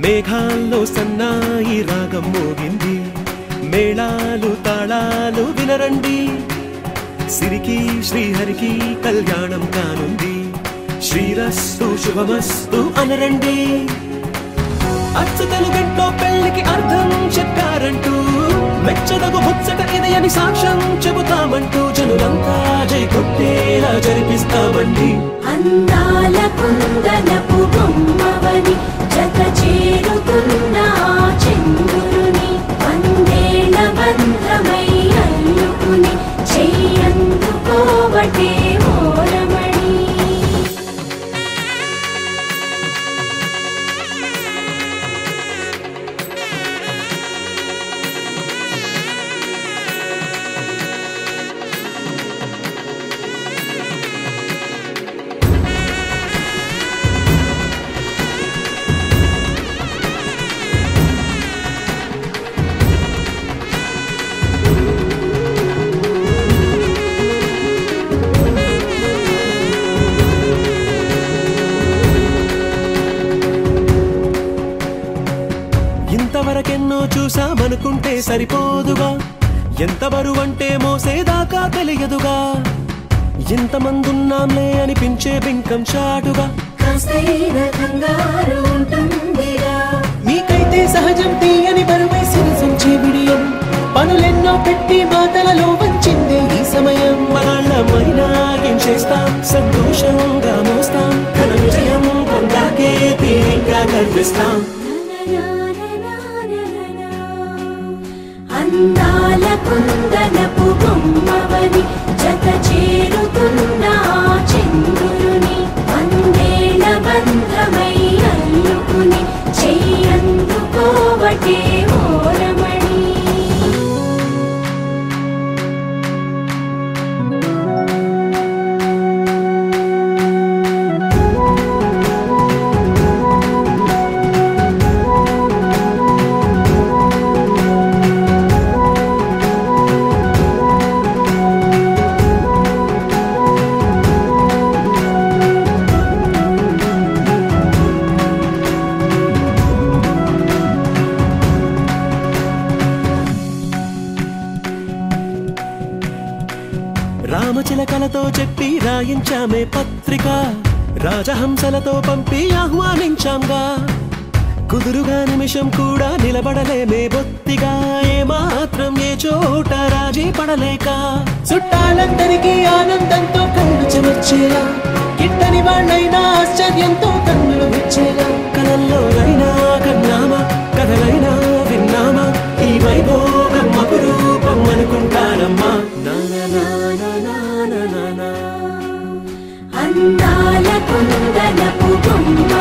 మేఘాల్లో సన్నాయి రాగం మోగింది మేళాలు తాళాలు వినరండి సిరికి శ్రీహరికి కళ్యాణం కానుంది శ్రీరస్తు శుభమస్తు అనరండి అచ్చు తెలుగింట్లో పెళ్లికి అర్థం చెప్పారంటూ మెచ్చదగు ముచ్చట ఇది అని సాక్ష్యం చెబుతామంటూ జనులంతా జై కొట్టేలా జరిపిస్తామండి అందాల కుందనపు బొమ్మవని జత చేరుతున్న చంద్రుని వందేళ్ల బంధమై అల్లుకుని చెయ్యందుకోవటే ఓరమణి ఇంతవరకెన్నో చూసామనుకుంటే సరిపోదుగా ఎంత బరువంటే మోసేదాకా తెలియదుగా ఇంతమందున్నాంలే అనిపించే బింకం చాటుగా మీకైతే సహజం తీయని బరువై సిరసించే విడియం పనులెన్నో పెట్టి మాటలలో వంచిందే ఈ సమయం మనమైనా ఏం చేస్తాం సంతోషంగా మోస్తాం ఘన విజయం పొందాకే తీరిగ్గా కనిపిస్తాం అందాల కుందనపు బొమ్మవని జత చేరుతున్న చంద్రుని వందేళ్ల బంధమై అల్లుకుని చెయ్యందుకోవటే ఓరమణి రామచిలకలతో చెప్పి రాయించామే పత్రిక రాజహంసలతో పంపి ఆహ్వానించాంగా కుదురుగా నిమిషం కూడా నిలబడలేమే బొత్తిగా ఏమాత్రం ఏ చోట రాజీ పడలేక చుట్టాలందరికీ ఆనందంతో కళ్ళు చెమర్చేలా గిట్టని వాళ్ళైనా ఆశ్చర్యంతో కన్నులు విచ్చేలా కలల్లోనైనా కన్నామా కథలైనా విన్నామా ఈ వైభోగం అపురూపం అనుకుంటానమ్మా అందాల కుందనపు బొమ్మ